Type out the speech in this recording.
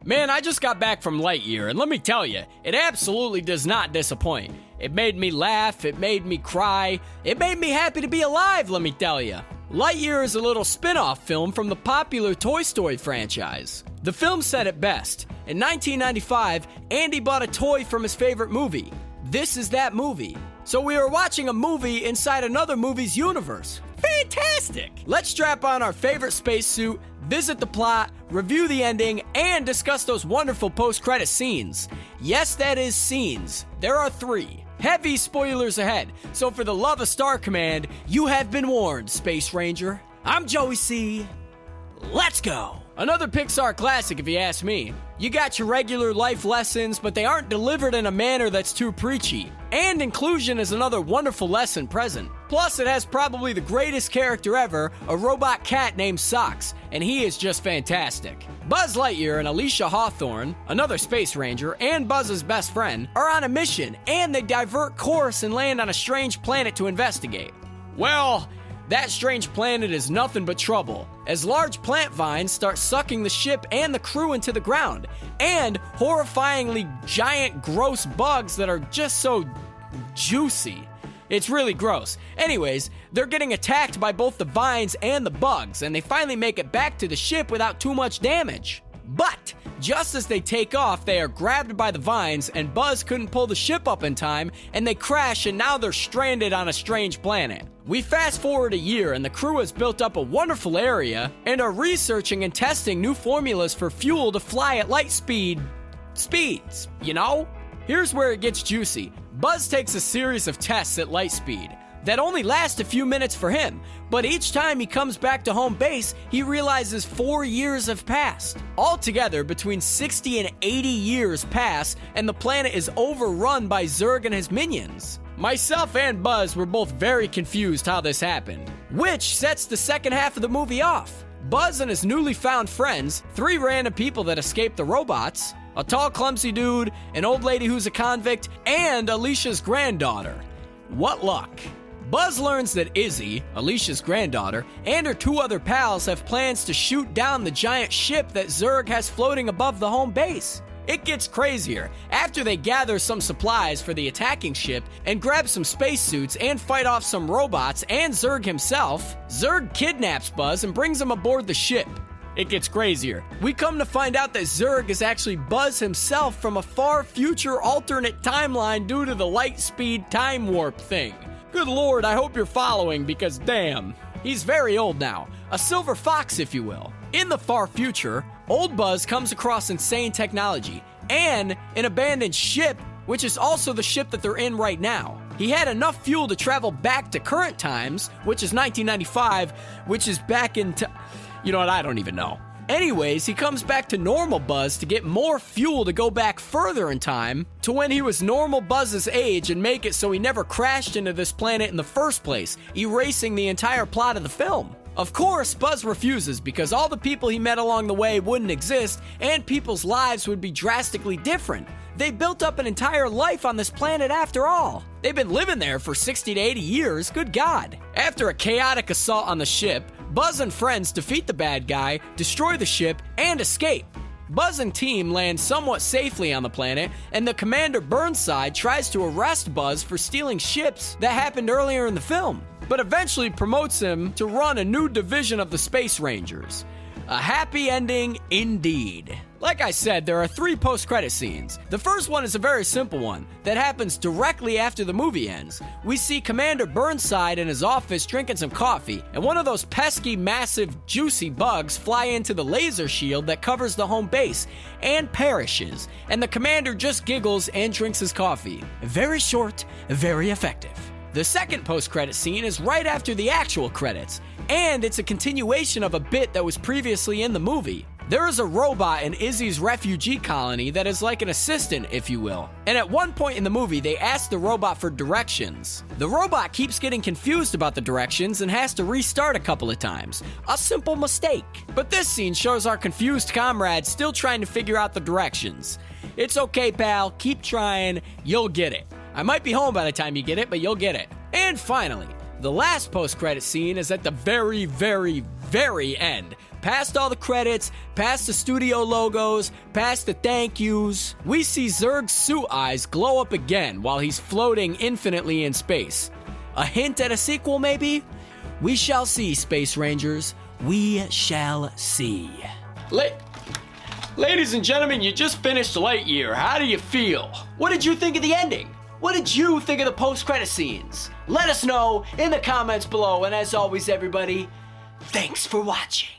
Man, I just got back from Lightyear, and let me tell you, it absolutely does not disappoint. It made me laugh, it made me cry, it made me happy to be alive, let me tell you. Lightyear is a little spin-off film from the popular Toy Story franchise. The film said it best. In 1995, Andy bought a toy from his favorite movie. This is that movie. So we were watching a movie inside another movie's universe. Fantastic! Let's strap on our favorite spacesuit, visit the plot, review the ending, and discuss those wonderful post-credit scenes. Yes, that is scenes. There are 3. Heavy spoilers ahead, so for the love of Star Command, you have been warned, Space Ranger. I'm Joey C. Let's go! Another Pixar classic if you ask me. You got your regular life lessons, but they aren't delivered in a manner that's too preachy. And inclusion is another wonderful lesson present. Plus, it has probably the greatest character ever, a robot cat named Socks, and he is just fantastic. Buzz Lightyear and Alicia Hawthorne, another Space Ranger, and Buzz's best friend, are on a mission, and they divert course and land on a strange planet to investigate. Well, that strange planet is nothing but trouble, as large plant vines start sucking the ship and the crew into the ground, and horrifyingly giant gross bugs that are just so juicy. It's really gross. Anyways, they're getting attacked by both the vines and the bugs, and they finally make it back to the ship without too much damage. But just as they take off, they are grabbed by the vines, and Buzz couldn't pull the ship up in time, and they crash, and now they're stranded on a strange planet. We fast forward a year, and the crew has built up a wonderful area and are researching and testing new formulas for fuel to fly at light speeds, you know? Here's where it gets juicy. Buzz takes a series of tests at light speed that only last a few minutes for him, but each time he comes back to home base, he realizes 4 years have passed. Altogether, between 60 and 80 years pass, and the planet is overrun by Zurg and his minions. Myself and Buzz were both very confused how this happened, which sets the second half of the movie off. Buzz and his newly found friends, 3 random people that escaped the robots, a tall clumsy dude, an old lady who's a convict, and Alicia's granddaughter. What luck. Buzz learns that Izzy, Alicia's granddaughter, and her 2 other pals have plans to shoot down the giant ship that Zurg has floating above the home base. It gets crazier. After they gather some supplies for the attacking ship and grab some spacesuits and fight off some robots and Zurg himself, Zurg kidnaps Buzz and brings him aboard the ship. It gets crazier. We come to find out that Zurg is actually Buzz himself from a far future alternate timeline due to the light speed time warp thing. Good lord, I hope you're following because damn, he's very old now. A silver fox, if you will. In the far future, old Buzz comes across insane technology and an abandoned ship, which is also the ship that they're in right now. He had enough fuel to travel back to current times, which is 1995, which is back into... You know what, I don't even know. Anyways, he comes back to normal Buzz to get more fuel to go back further in time to when he was normal Buzz's age and make it so he never crashed into this planet in the first place, erasing the entire plot of the film. Of course, Buzz refuses because all the people he met along the way wouldn't exist and people's lives would be drastically different. They built up an entire life on this planet after all. They've been living there for 60 to 80 years, good God. After a chaotic assault on the ship, Buzz and friends defeat the bad guy, destroy the ship, and escape. Buzz and team land somewhat safely on the planet, and the Commander Burnside tries to arrest Buzz for stealing ships that happened earlier in the film, but eventually promotes him to run a new division of the Space Rangers. A happy ending indeed. Like I said, there are 3 post-credit scenes. The first one is a very simple one that happens directly after the movie ends. We see Commander Burnside in his office drinking some coffee, and one of those pesky, massive, juicy bugs fly into the laser shield that covers the home base and perishes, and the commander just giggles and drinks his coffee. Very short, very effective. The second post-credit scene is right after the actual credits, and it's a continuation of a bit that was previously in the movie. There is a robot in Izzy's refugee colony that is like an assistant, if you will. And at one point in the movie, they ask the robot for directions. The robot keeps getting confused about the directions and has to restart a couple of times. A simple mistake. But this scene shows our confused comrade still trying to figure out the directions. It's okay, pal. Keep trying. You'll get it. I might be home by the time you get it, but you'll get it. And finally, the last post-credit scene is at the very, very, very end, Past all the credits, past the studio logos, past the thank yous, we see Zurg's suit eyes glow up again while he's floating infinitely in space. A hint at a sequel, maybe? We shall see, Space Rangers. We shall see. Ladies and gentlemen, you just finished Lightyear. How do you feel? What did you think of the ending? What did you think of the post-credit scenes? Let us know in the comments below. And as always, everybody, thanks for watching.